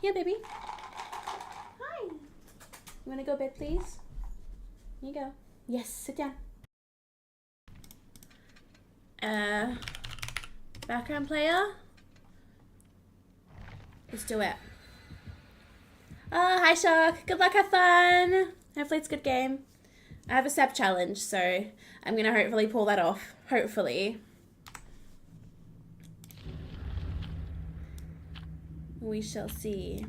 Here, baby. Hi. You want to go bed, please? Here you go. Yes, sit down. Background player? Let's do it. Oh, hi, Shark. Good luck, have fun. Hopefully it's a good game. I have a SAP challenge, so I'm going to hopefully pull that off. Hopefully. We shall see.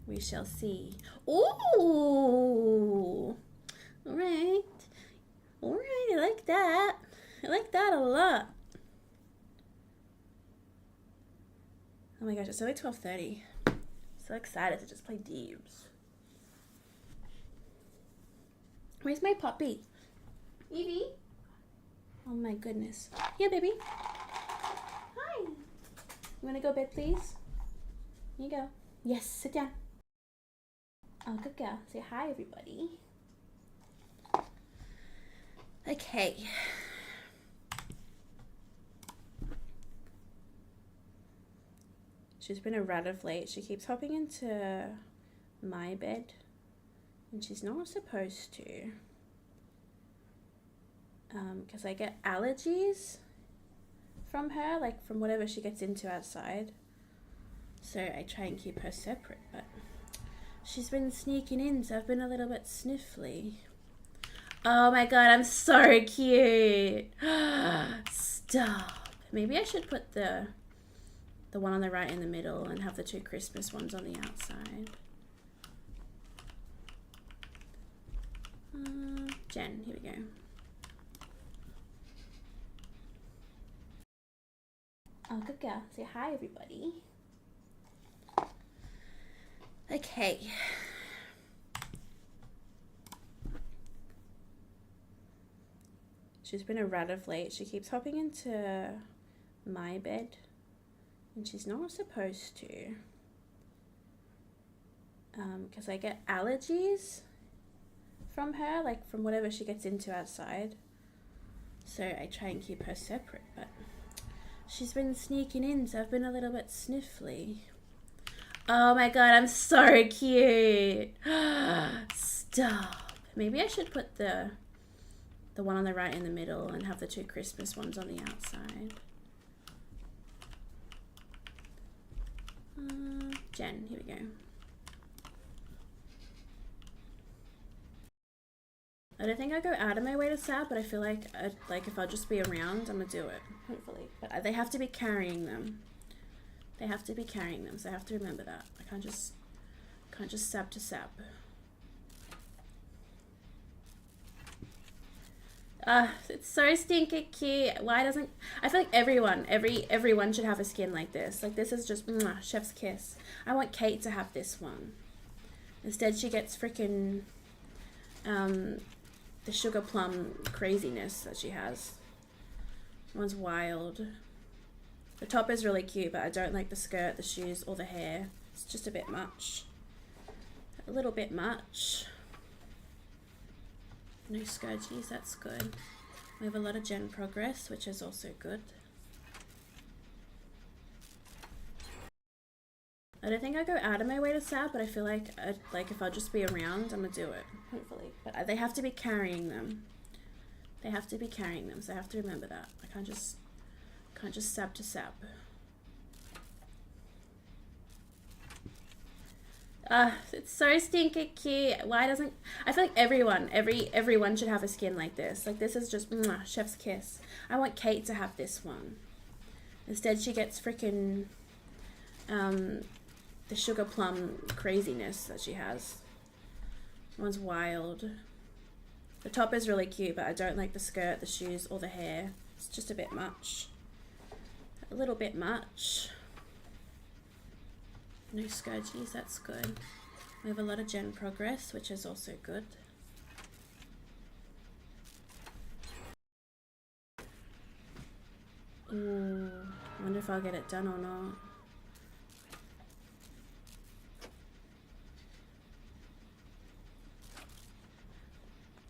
We shall see. Ooh! Alright. Alright, I like that. I like that a lot. Oh my gosh, it's only 12:30. So excited to just play Deebs. Where's my puppy? Evie? Oh my goodness. Here, baby. Hi. You want to go bed, please? Here you go. Yes, sit down. Oh, good girl. Say hi, everybody. Okay. She's been a rat of late. She keeps hopping into my bed, and she's not supposed to. Because I get allergies from her, like from whatever she gets into outside. So I try and keep her separate, but she's been sneaking in, so I've been a little bit sniffly. Oh my god, I'm so cute. Stop. Maybe I should put the one on the right in the middle and have the two Christmas ones on the outside. Jen, here we go. Oh, good girl. Say hi, everybody. Okay. She's been a rat of late. She keeps hopping into my bed, and she's not supposed to. Because I get allergies from her, like from whatever she gets into outside. So I try and keep her separate, but she's been sneaking in, so I've been a little bit sniffly. Oh my god, I'm so cute. Stop. Maybe I should put the one on the right in the middle and have the two Christmas ones on the outside. Jen, here we go. I don't think I go out of my way to sab, but I feel like if I'll just be around, I'm gonna do it. Hopefully, but they have to be carrying them. They have to be carrying them, so I have to remember that. I can't just sab to sab. It's so stinky cute. Why doesn't I feel like everyone should have a skin like this. Like this is just chef's kiss. I want Kate to have this one. Instead she gets freaking the sugar plum craziness that she has. That one's wild. The top is really cute, but I don't like the skirt, the shoes, or the hair. It's just a bit much. A little bit much. No scourgies, that's good. We have a lot of gen progress, which is also good. I don't think I go out of my way to sab, but I feel like if I'll just be around, I'm gonna do it. Hopefully, but they have to be carrying them. They have to be carrying them, so I have to remember that. I can't just sab to sab. It's so stinky cute. Why doesn't I feel like everyone should have a skin like this. Like this is just chef's kiss. I want Kate to have this one. Instead she gets freaking the sugar plum craziness that she has. That one's wild. The top is really cute, but I don't like the skirt, the shoes, or the hair. It's just a bit much. A little bit much. No scourgies, that's good. We have a lot of gen progress, which is also good. Ooh, I wonder if I'll get it done or not.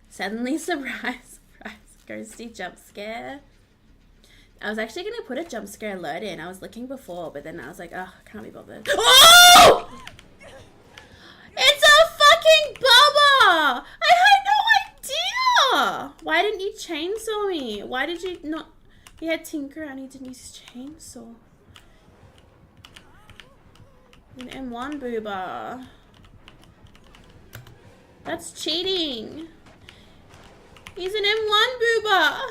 Suddenly surprise, ghosty jump scare. I was actually going to put a jump scare alert in. I was looking before, but then I was like, oh, I can't be bothered. Oh! Why did you not... He had Tinker and he didn't use his chainsaw. An M1 booba. That's cheating. He's an M1 booba.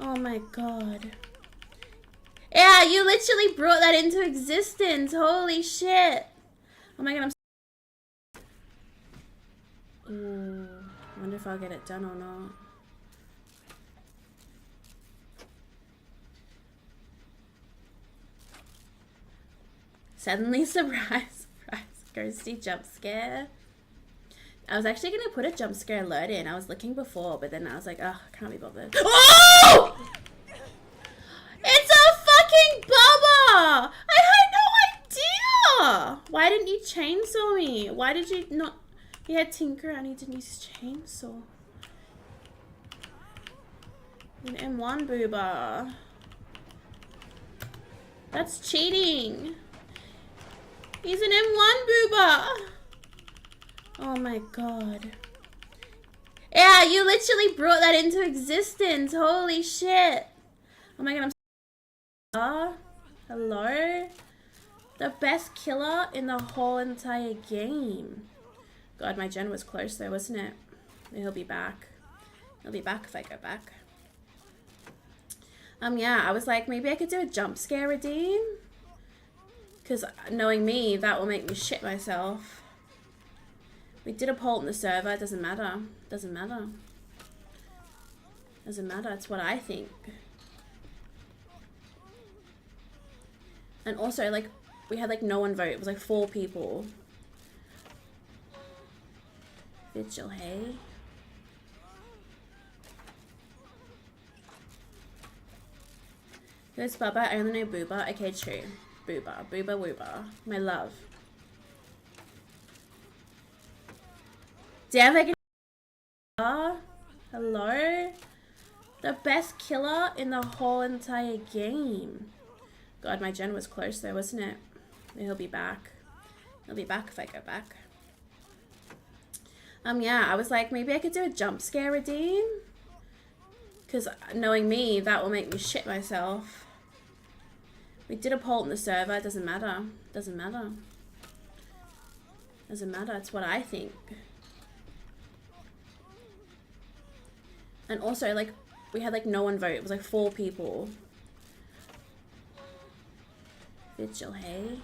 Oh my god. Yeah, you literally brought that into existence. Holy shit. Oh my god, I'm... Ooh, I wonder if I'll get it done or not. Suddenly surprise, surprise, ghosty jump scare. I was actually going to put a jump scare alert in. I was looking before, but then I was like, oh, I can't be bothered. Oh! It's a fucking Bubba! I had no idea! Why didn't you chainsaw me? Why did you not... He had Tinker and he didn't use his chainsaw. An M1 booba. That's cheating. He's an M1 booba. Oh my god. Yeah, you literally brought that into existence. Holy shit. Oh my god, I'm... Hello? The best killer in the whole entire game. God, my gen was close though, wasn't it? He'll be back. He'll be back if I go back. Yeah, I was like, maybe I could do a jump scare redeem. Because knowing me, that will make me shit myself. We did a poll in the server. It doesn't matter. Doesn't matter. Doesn't matter. It's what I think. And also, like, we had, like, no one vote. It was, like, 4 people. Vigil, hey? Who's Bubba? I only know Booba. Okay, true. Booba. Booba wooba. My love. Damn, I can... Hello? The best killer in the whole entire game. God, my gen was close though, wasn't it? He'll be back. He'll be back if I go back. Yeah, I was like, maybe I could do a jump scare redeem. Because knowing me, that will make me shit myself. We did a poll in the server. It doesn't matter. Doesn't matter. Doesn't matter. It's what I think. And also, like, we had, like, no one vote. It was, like, 4 people. Vigil, hey?